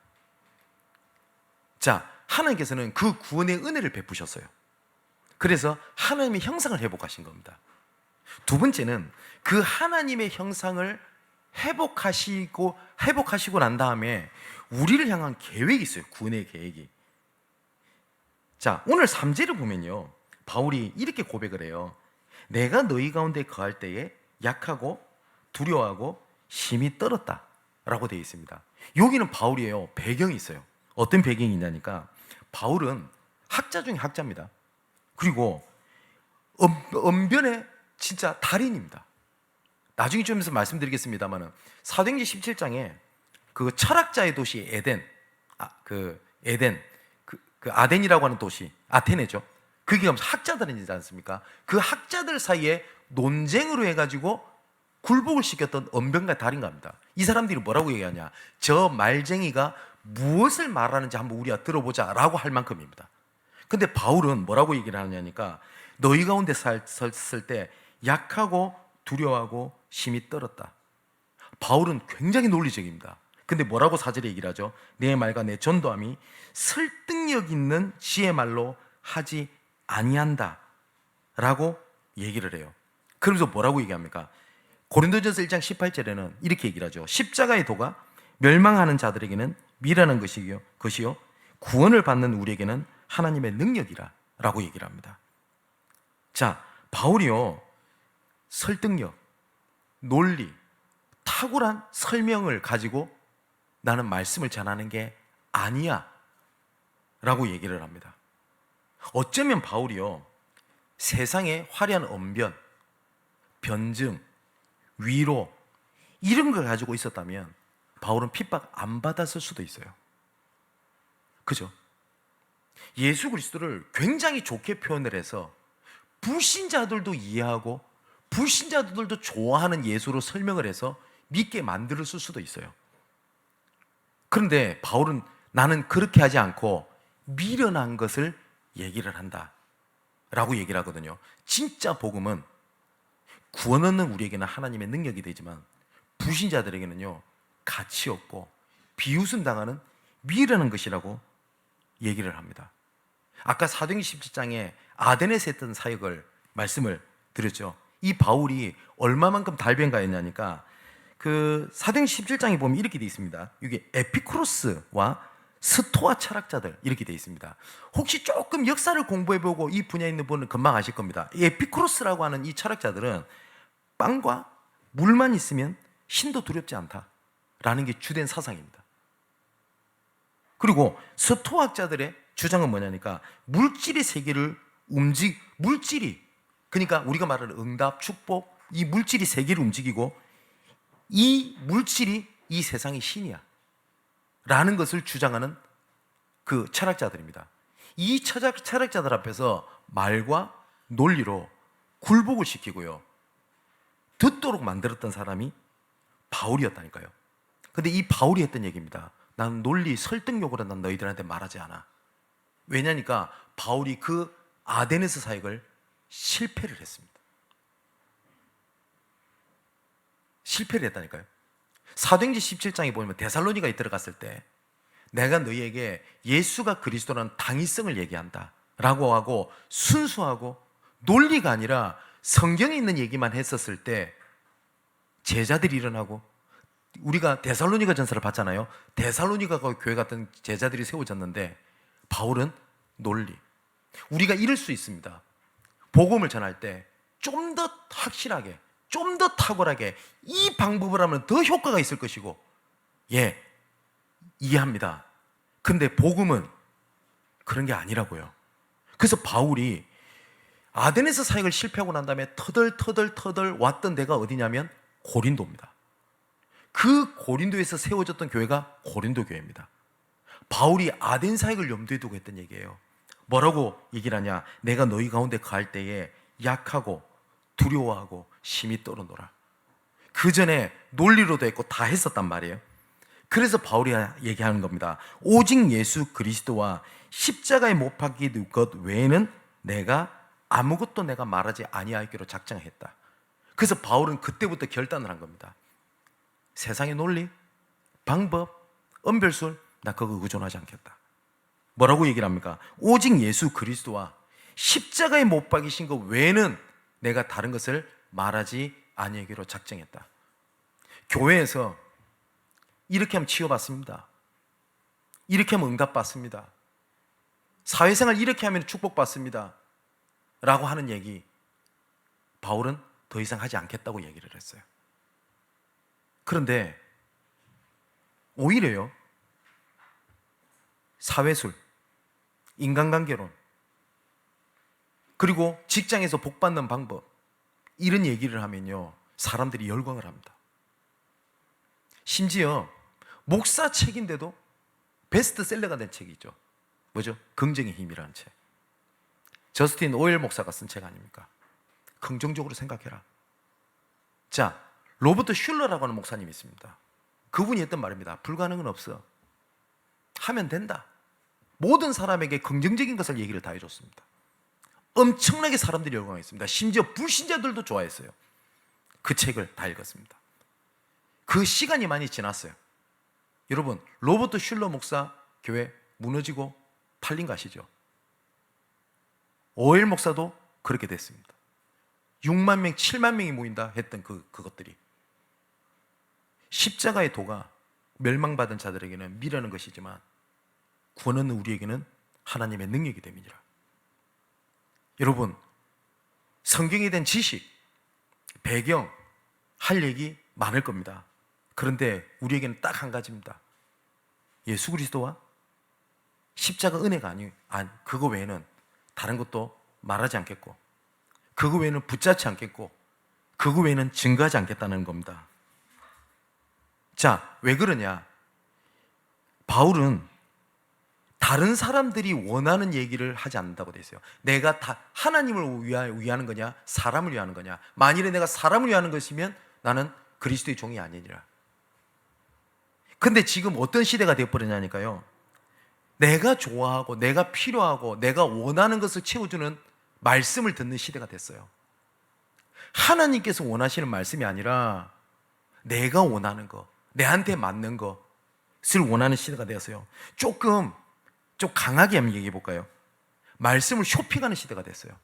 A: 자, 하나님께서는 그 구원의 은혜를 베푸셨어요. 그래서 하나님의 형상을 회복하신 겁니다. 두 번째는 그 하나님의 형상을 회복하시고 난 다음에 우리를 향한 계획이 있어요. 구원의 계획이. 자, 오늘 3절을 보면요, 바울이 이렇게 고백을 해요. 내가 너희 가운데 거할 때에 약하고 두려워하고 심히 떨었다 라고 되어 있습니다. 여기는 바울이에요. 배경이 있어요. 어떤 배경이 있냐니까 바울은 학자 중에 학자입니다. 그리고 언변의 진짜 달인입니다. 나중에 좀 있어서 말씀드리겠습니다만 사도행전 17장에 그 철학자의 도시 에덴, 아덴이라고 하는 도시, 아테네죠. 거기 가면서 학자들은 있지 않습니까? 그 학자들 사이에 논쟁으로 해가지고 굴복을 시켰던 언변가 달인가 합니다. 이 사람들이 뭐라고 얘기하냐? 저 말쟁이가 무엇을 말하는지 한번 우리가 들어보자 라고 할 만큼입니다. 근데 바울은 뭐라고 얘기를 하냐니까 너희 가운데 섰을 때 약하고 두려워하고 심히 떨었다. 바울은 굉장히 논리적입니다. 근데 뭐라고 4절에 얘기를 하죠? 내 말과 내 전도함이 설득력 있는 지혜 말로 하지 아니한다 라고 얘기를 해요. 그러면서 뭐라고 얘기합니까? 고린도전서 1장 18절에는 이렇게 얘기를 하죠. 십자가의 도가 멸망하는 자들에게는 미련한 것이요 구원을 받는 우리에게는 하나님의 능력이라 라고 얘기를 합니다. 자, 바울이요, 설득력, 논리, 탁월한 설명을 가지고 나는 말씀을 전하는 게 아니야 라고 얘기를 합니다. 어쩌면 바울이요, 세상의 화려한 언변, 변증, 위로 이런 걸 가지고 있었다면 바울은 핍박 안 받았을 수도 있어요. 그죠? 예수 그리스도를 굉장히 좋게 표현을 해서 불신자들도 이해하고 불신자들도 좋아하는 예수로 설명을 해서 믿게 만들었을 수도 있어요. 그런데 바울은 나는 그렇게 하지 않고 미련한 것을 얘기를 한다 라고 얘기를 하거든요. 진짜 복음은 구원 얻는 우리에게는 하나님의 능력이 되지만 불신자들에게는요, 가치 없고 비웃음 당하는 미련한 것이라고 얘기를 합니다. 아까 사도행전 17장에 아덴에서 했던 사역을 말씀을 드렸죠. 이 바울이 얼마만큼 달변가였냐니까 그 사도행전 17장에 보면 이렇게 되어 있습니다. 이게 에피쿠로스와 스토아 철학자들 이렇게 되어 있습니다. 혹시 조금 역사를 공부해보고 이 분야에 있는 분은 금방 아실 겁니다. 이 에피쿠로스라고 하는 이 철학자들은 빵과 물만 있으면 신도 두렵지 않다라는 게 주된 사상입니다. 그리고 스토아학자들의 주장은 뭐냐니까 물질의 세계를 물질이, 그러니까 우리가 말하는 응답, 축복, 이 물질이 세계를 움직이고 이 물질이 이 세상의 신이야 라는 것을 주장하는 그 철학자들입니다. 이 철학자들 앞에서 말과 논리로 굴복을 시키고요, 듣도록 만들었던 사람이 바울이었다니까요. 근데 이 바울이 했던 얘기입니다. 난 논리 설득력으로 난 너희들한테 말하지 않아. 왜냐니까 바울이 그 아데네스 사역을 실패를 했습니다. 실패를 했다니까요. 사도행전 17장에 보면 데살로니가에 들어갔을 때 내가 너희에게 예수가 그리스도라는 당위성을 얘기한다 라고 하고 순수하고 논리가 아니라 성경에 있는 얘기만 했었을 때 제자들이 일어나고, 우리가 데살로니가 전서를 봤잖아요. 데살로니가 교회 같은 제자들이 세워졌는데 바울은 논리. 우리가 이럴 수 있습니다. 복음을 전할 때 좀 더 확실하게, 좀 더 탁월하게 이 방법을 하면 더 효과가 있을 것이고, 예, 이해합니다. 근데 복음은 그런 게 아니라고요. 그래서 바울이 아데네스 사역을 실패하고 난 다음에 터덜 왔던 데가 어디냐면 고린도입니다. 그 고린도에서 세워졌던 교회가 고린도 교회입니다. 바울이 아덴 사역을 염두에 두고 했던 얘기예요. 뭐라고 얘기를 하냐? 내가 너희 가운데 갈 때에 약하고 두려워하고 심히 떨어노라. 그 전에 논리로도 했고 다 했었단 말이에요. 그래서 바울이 얘기하는 겁니다. 오직 예수 그리스도와 십자가에 못 박힌 것 외에는 내가 아무것도 내가 말하지 아니하기로 작정했다. 그래서 바울은 그때부터 결단을 한 겁니다. 세상의 논리, 방법, 은별술, 나 그거 의존하지 않겠다. 뭐라고 얘기를 합니까? 오직 예수 그리스도와 십자가에 못 박이신 것 외에는 내가 다른 것을 말하지 아니하기로 작정했다. 교회에서 이렇게 하면 치유받습니다. 이렇게 하면 응답받습니다. 사회생활 이렇게 하면 축복받습니다 라고 하는 얘기, 바울은 더 이상 하지 않겠다고 얘기를 했어요. 그런데 오히려요, 사회술, 인간관계론, 그리고 직장에서 복받는 방법, 이런 얘기를 하면요 사람들이 열광을 합니다. 심지어 목사 책인데도 베스트셀러가 된 책이 있죠. 뭐죠? 긍정의 힘이라는 책. 저스틴 오일 목사가 쓴 책 아닙니까? 긍정적으로 생각해라. 자, 로버트 슐러라고 하는 목사님이 있습니다. 그분이 했던 말입니다. 불가능은 없어. 하면 된다. 모든 사람에게 긍정적인 것을 얘기를 다 해줬습니다. 엄청나게 사람들이 열광했습니다. 심지어 불신자들도 좋아했어요. 그 책을 다 읽었습니다. 그 시간이 많이 지났어요. 여러분, 로버트 슐러 목사 교회 무너지고 팔린 거 아시죠? 오일 목사도 그렇게 됐습니다. 6만 명, 7만 명이 모인다 했던 그것들이 십자가의 도가 멸망받은 자들에게는 미라는 것이지만 구원은 우리에게는 하나님의 능력이 됨이니라. 여러분, 성경에 대한 지식, 배경, 할 얘기 많을 겁니다. 그런데 우리에게는 딱 한 가지입니다. 예수 그리스도와 십자가 은혜가 그거 외에는 다른 것도 말하지 않겠고, 그거 외에는 붙잡지 않겠고, 그거 외에는 증거하지 않겠다는 겁니다. 자, 왜 그러냐? 바울은 다른 사람들이 원하는 얘기를 하지 않는다고 돼 있어요. 내가 다 하나님을 위하는 거냐, 사람을 위하는 거냐. 만일에 내가 사람을 위하는 것이면 나는 그리스도의 종이 아니니라. 근데 지금 어떤 시대가 되어버렸냐니까요, 내가 좋아하고 내가 필요하고 내가 원하는 것을 채워주는 말씀을 듣는 시대가 됐어요. 하나님께서 원하시는 말씀이 아니라 내가 원하는 거, 내한테 맞는 것을 원하는 시대가 되었어요. 좀 강하게 한번 얘기해 볼까요? 말씀을 쇼핑하는 시대가 됐어요.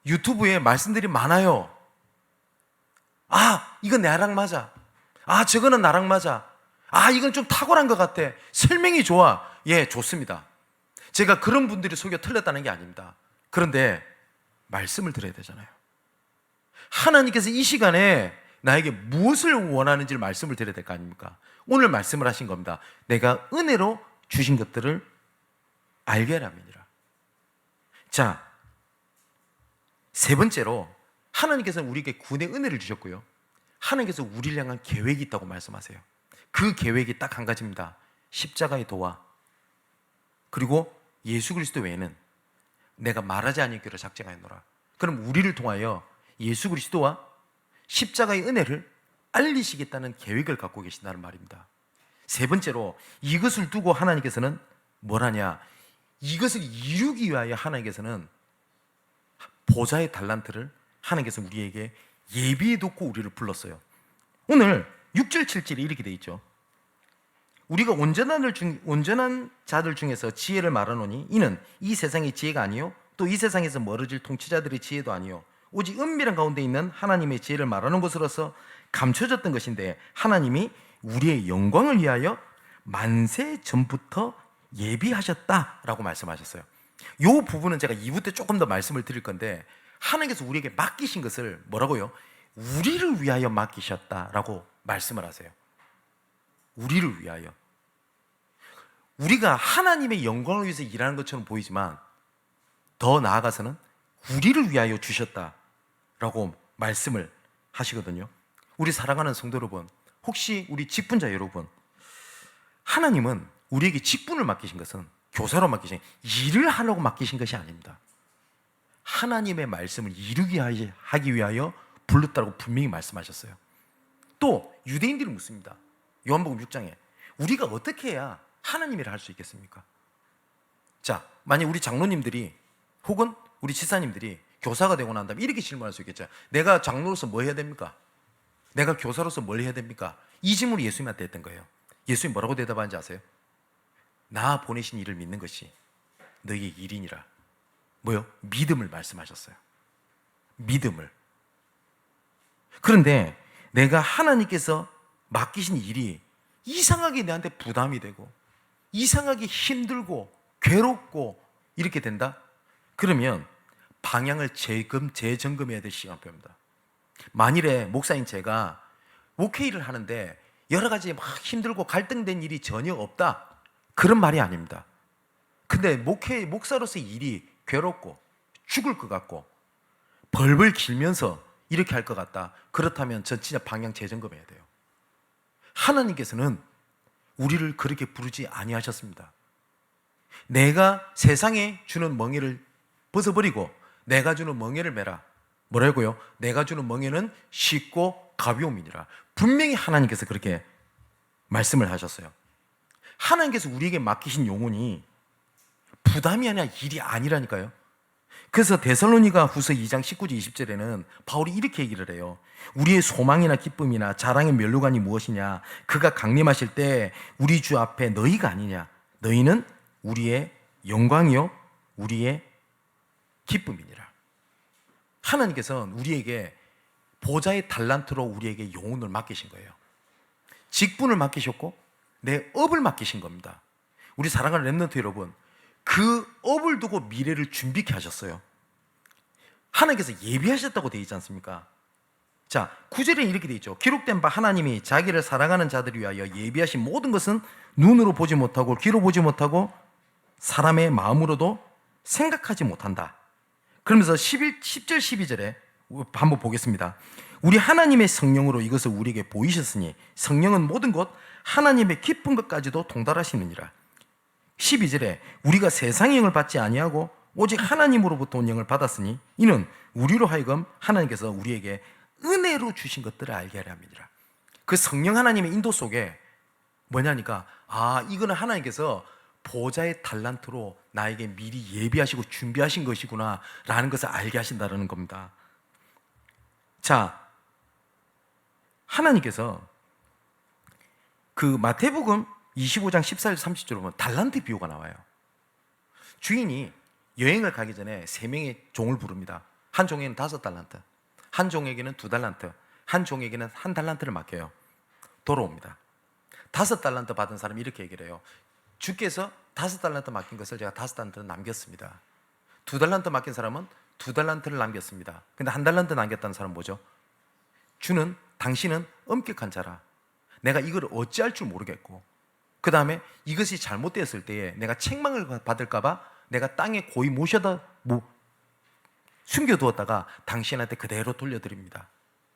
A: 유튜브에 말씀들이 많아요. 아, 이건 나랑 맞아. 아, 저거는 나랑 맞아. 아, 이건 좀 탁월한 것 같아. 설명이 좋아. 예, 좋습니다. 제가 그런 분들이 속여 틀렸다는 게 아닙니다. 그런데 말씀을 들어야 되잖아요. 하나님께서 이 시간에 나에게 무엇을 원하는지를 말씀을 드려야 될 거 아닙니까? 오늘 말씀을 하신 겁니다. 내가 은혜로 주신 것들을 알게 하라면이라. 자, 세 번째로 하나님께서는 우리에게 구원의 은혜를 주셨고요, 하나님께서 우리를 향한 계획이 있다고 말씀하세요. 그 계획이 딱 한 가지입니다. 십자가의 도와, 그리고 예수 그리스도 외에는 내가 말하지 아니기로 작정하였노라. 그럼 우리를 통하여 예수 그리스도와 십자가의 은혜를 알리시겠다는 계획을 갖고 계신다는 말입니다. 세 번째로 이것을 두고 하나님께서는 뭘 하냐? 이것을 이루기 위하여 하나님께서는 보좌의 달란트를 하나님께서 우리에게 예비해 놓고 우리를 불렀어요. 오늘 6절 7절에 이렇게 돼 있죠. 우리가 온전한 자들 중에서 지혜를 말하노니 이는 이 세상의 지혜가 아니요 또 이 세상에서 멀어질 통치자들의 지혜도 아니요 오직 은밀한 가운데 있는 하나님의 지혜를 말하는 것으로서 감춰졌던 것인데 하나님이 우리의 영광을 위하여 만세 전부터 예비하셨다라고 말씀하셨어요. 이 부분은 제가 2부 때 조금 더 말씀을 드릴 건데, 하나님께서 우리에게 맡기신 것을 뭐라고요? 우리를 위하여 맡기셨다라고 말씀을 하세요. 우리를 위하여. 우리가 하나님의 영광을 위해서 일하는 것처럼 보이지만 더 나아가서는 우리를 위하여 주셨다라고 말씀을 하시거든요. 우리 사랑하는 성도 여러분, 혹시 우리 직분자 여러분, 하나님은 우리에게 직분을 맡기신 것은, 교사로 맡기신, 일을 하려고 맡기신 것이 아닙니다. 하나님의 말씀을 이루게 하기 위하여 불렀다고 분명히 말씀하셨어요. 또 유대인들이 묻습니다. 요한복음 6장에 우리가 어떻게 해야 하나님 일을 할 수 있겠습니까? 자, 만약 우리 장로님들이 혹은 우리 지사님들이 교사가 되고 난 다음에 이렇게 질문할 수 있겠죠. 내가 장로로서 뭐 해야 됩니까? 내가 교사로서 뭘 해야 됩니까? 이 질문을 예수님한테 했던 거예요. 예수님 뭐라고 대답하는지 아세요? 나 보내신 이를 믿는 것이 너희의 일이니라. 뭐요? 믿음을 말씀하셨어요. 믿음을. 그런데 내가 하나님께서 맡기신 일이 이상하게 내한테 부담이 되고 이상하게 힘들고 괴롭고 이렇게 된다? 그러면 방향을 재점검해야 될 시간표입니다. 만일에 목사인 제가 목회일을 하는데 여러 가지 막 힘들고 갈등된 일이 전혀 없다, 그런 말이 아닙니다. 근데 목사로서의 일이 괴롭고 죽을 것 같고 벌벌 길면서 이렇게 할 것 같다, 그렇다면 전 진짜 방향 재점검해야 돼요. 하나님께서는 우리를 그렇게 부르지 아니하셨습니다. 내가 세상에 주는 멍에를 벗어버리고 내가 주는 멍에를 메라. 뭐라고요? 내가 주는 멍에는 쉽고 가벼움이니라. 분명히 하나님께서 그렇게 말씀을 하셨어요. 하나님께서 우리에게 맡기신 영혼이 부담이 아니라 일이 아니라니까요. 그래서 데살로니가 후서 2장 19절 20절에는 바울이 이렇게 얘기를 해요. 우리의 소망이나 기쁨이나 자랑의 면류관이 무엇이냐? 그가 강림하실 때 우리 주 앞에 너희가 아니냐? 너희는 우리의 영광이요 우리의 기쁨이니라. 하나님께서는 우리에게 보좌의 달란트로 우리에게 영혼을 맡기신 거예요. 직분을 맡기셨고 내 업을 맡기신 겁니다. 우리 사랑하는 렘넌트 여러분, 그 업을 두고 미래를 준비케 하셨어요. 하나님께서 예비하셨다고 되어 있지 않습니까? 자, 9절에 이렇게 되어 있죠. 기록된 바 하나님이 자기를 사랑하는 자들을 위하여 예비하신 모든 것은 눈으로 보지 못하고 귀로 보지 못하고 사람의 마음으로도 생각하지 못한다. 그러면서 10절 12절에 한번 보겠습니다. 우리 하나님의 성령으로 이것을 우리에게 보이셨으니 성령은 모든 것 하나님의 깊은 것까지도 통달하시느니라. 12절에 우리가 세상의 영을 받지 아니하고 오직 하나님으로부터 온 영을 받았으니 이는 우리로 하여금 하나님께서 우리에게 은혜로 주신 것들을 알게 하려 함이니라. 그 성령 하나님의 인도 속에 뭐냐니까, 이거는 하나님께서 보좌의 달란트로 나에게 미리 예비하시고 준비하신 것이구나 라는 것을 알게 하신다는 겁니다. 자, 하나님께서 그 마태복음 25장 14절 30절로 보면 달란트 비유가 나와요. 주인이 여행을 가기 전에 3명의 종을 부릅니다. 한 종에게는 5달란트, 한 종에게는 2달란트, 한 종에게는 1달란트를 맡겨요. 돌아옵니다. 5달란트 받은 사람이 이렇게 얘기를 해요. 주께서 5달란트 맡긴 것을 제가 5달란트를 남겼습니다. 2달란트 맡긴 사람은 2달란트를 남겼습니다. 근데 1달란트 남겼다는 사람은 뭐죠? 주는, 당신은 엄격한 자라. 내가 이걸 어찌할 줄 모르겠고, 그 다음에 이것이 잘못되었을 때에 내가 책망을 받을까 봐 내가 땅에 고이 모셔다 숨겨두었다가 당신한테 그대로 돌려드립니다.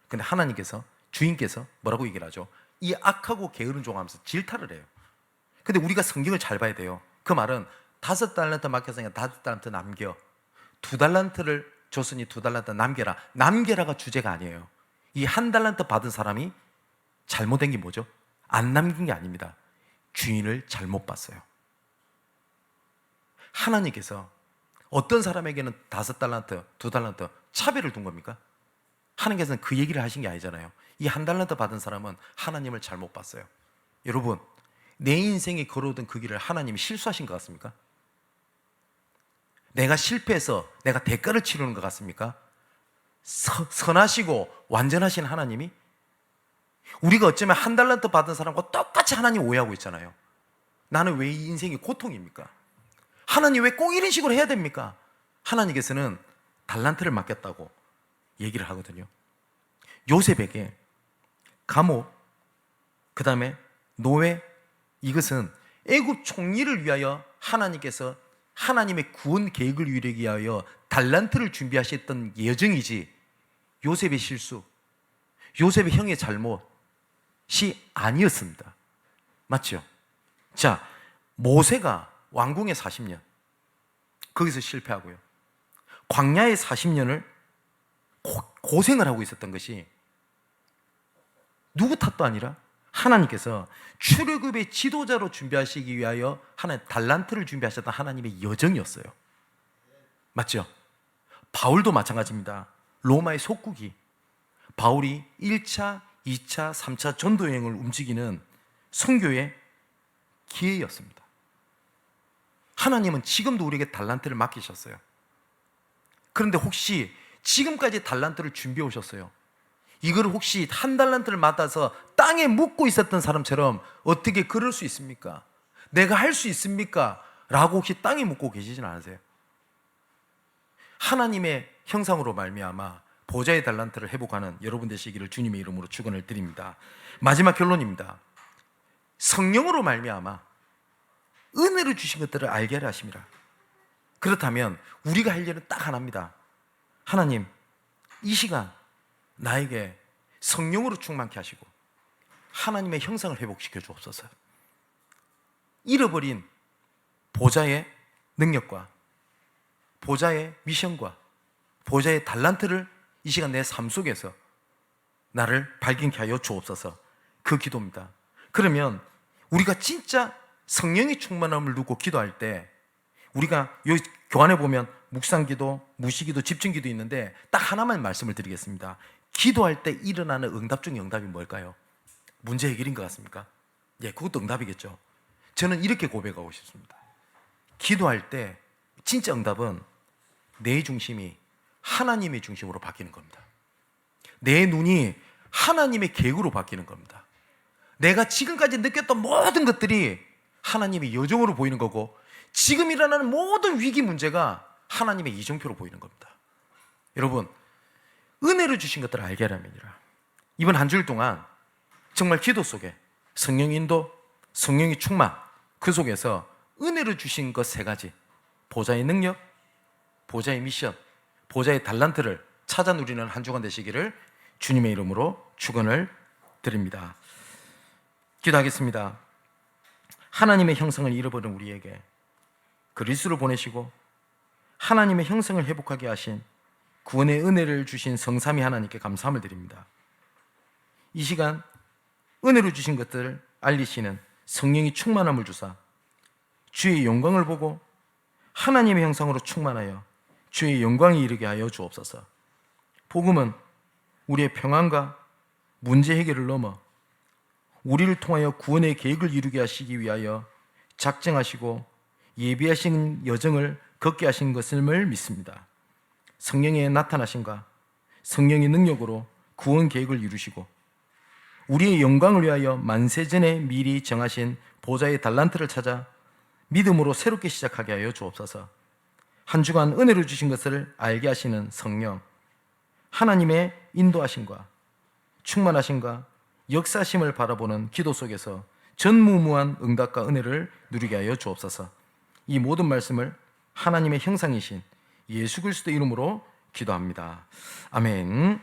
A: 근데 하나님께서, 주인께서 뭐라고 얘기를 하죠? 이 악하고 게으른 종 하면서 질타를 해요. 근데 우리가 성경을 잘 봐야 돼요. 그 말은 5달란트 맡겼으니까 5달란트 남겨, 2달란트를 줬으니 2달란트 남겨라. 남겨라가 주제가 아니에요. 이 1달란트 받은 사람이 잘못된 게 뭐죠? 안 남긴 게 아닙니다. 주인을 잘못 봤어요. 하나님께서 어떤 사람에게는 5달란트, 2달란트 차별을 둔 겁니까? 하나님께서는 그 얘기를 하신 게 아니잖아요. 이 1달란트 받은 사람은 하나님을 잘못 봤어요. 여러분, 내 인생에 걸어오던 그 길을 하나님이 실수하신 것 같습니까? 내가 실패해서 내가 대가를 치르는 것 같습니까? 선하시고 완전하신 하나님이 우리가 어쩌면 1달란트 받은 사람과 똑같이 하나님 오해하고 있잖아요. 나는 왜 이 인생이 고통입니까? 하나님 왜 꼭 이런 식으로 해야 됩니까? 하나님께서는 달란트를 맡겼다고 얘기를 하거든요. 요셉에게 감옥, 그 다음에 노예, 이것은 애굽 총리를 위하여 하나님께서 하나님의 구원 계획을 이루기 위하여 달란트를 준비하셨던 예정이지, 요셉의 실수, 요셉의 형의 잘못이 아니었습니다. 맞죠? 자, 모세가 왕궁에 40년, 거기서 실패하고요. 광야에 40년을 고생을 하고 있었던 것이 누구 탓도 아니라 하나님께서 출애굽의 지도자로 준비하시기 위하여 하나님 달란트를 준비하셨던 하나님의 여정이었어요. 맞죠? 바울도 마찬가지입니다. 로마의 속국이 바울이 1차, 2차, 3차 전도 여행을 움직이는 선교의 기회였습니다. 하나님은 지금도 우리에게 달란트를 맡기셨어요. 그런데 혹시 지금까지 달란트를 준비해 오셨어요? 이걸 혹시 1달란트를 맡아서 땅에 묻고 있었던 사람처럼 어떻게 그럴 수 있습니까? 내가 할 수 있습니까? 라고 혹시 땅에 묻고 계시진 않으세요? 하나님의 형상으로 말미암아 보좌의 달란트를 회복하는 여러분 되시기를 주님의 이름으로 축원을 드립니다. 마지막 결론입니다. 성령으로 말미암아 은혜를 주신 것들을 알게 하려 하심이라. 그렇다면 우리가 할 일은 딱 하나입니다. 하나님, 이 시간 나에게 성령으로 충만케 하시고 하나님의 형상을 회복시켜 주옵소서. 잃어버린 보좌의 능력과 보좌의 미션과 보좌의 달란트를 이 시간 내 삶 속에서 나를 발견케 하여 주옵소서. 그 기도입니다. 그러면 우리가 진짜 성령의 충만함을 두고 기도할 때, 우리가 여기 교환에 보면 묵상기도, 무시기도, 집중기도 있는데 딱 하나만 말씀을 드리겠습니다. 기도할 때 일어나는 응답 중에 응답이 뭘까요? 문제 해결인 것 같습니까? 예, 그것도 응답이겠죠. 저는 이렇게 고백하고 싶습니다. 기도할 때 진짜 응답은 내 중심이 하나님의 중심으로 바뀌는 겁니다. 내 눈이 하나님의 계획으로 바뀌는 겁니다. 내가 지금까지 느꼈던 모든 것들이 하나님의 여정으로 보이는 거고, 지금 일어나는 모든 위기 문제가 하나님의 이정표로 보이는 겁니다. 여러분, 은혜를 주신 것들을 알게 하려면이라. 이번 한 주일 동안 정말 기도 속에 성령 인도, 성령의 충만, 그 속에서 은혜를 주신 것 3가지, 보좌의 능력, 보좌의 미션, 보좌의 달란트를 찾아 누리는 한 주간 되시기를 주님의 이름으로 축원을 드립니다. 기도하겠습니다. 하나님의 형상을 잃어버린 우리에게 그리스도를 보내시고 하나님의 형상을 회복하게 하신 구원의 은혜를 주신 성삼위 하나님께 감사함을 드립니다. 이 시간 은혜로 주신 것들을 알리시는 성령이 충만함을 주사 주의 영광을 보고 하나님의 형상으로 충만하여 주의 영광에 이르게 하여 주옵소서. 복음은 우리의 평안과 문제 해결을 넘어 우리를 통하여 구원의 계획을 이루게 하시기 위하여 작정하시고 예비하신 여정을 걷게 하신 것을 믿습니다. 성령의 나타나심과 성령의 능력으로 구원 계획을 이루시고 우리의 영광을 위하여 만세전에 미리 정하신 보좌의 달란트를 찾아 믿음으로 새롭게 시작하게 하여 주옵소서. 한 주간 은혜로 주신 것을 알게 하시는 성령, 하나님의 인도하심과 충만하심과 역사심을 바라보는 기도 속에서 전무후무한 응답과 은혜를 누리게 하여 주옵소서. 이 모든 말씀을 하나님의 형상이신 예수 그리스도 이름으로 기도합니다. 아멘.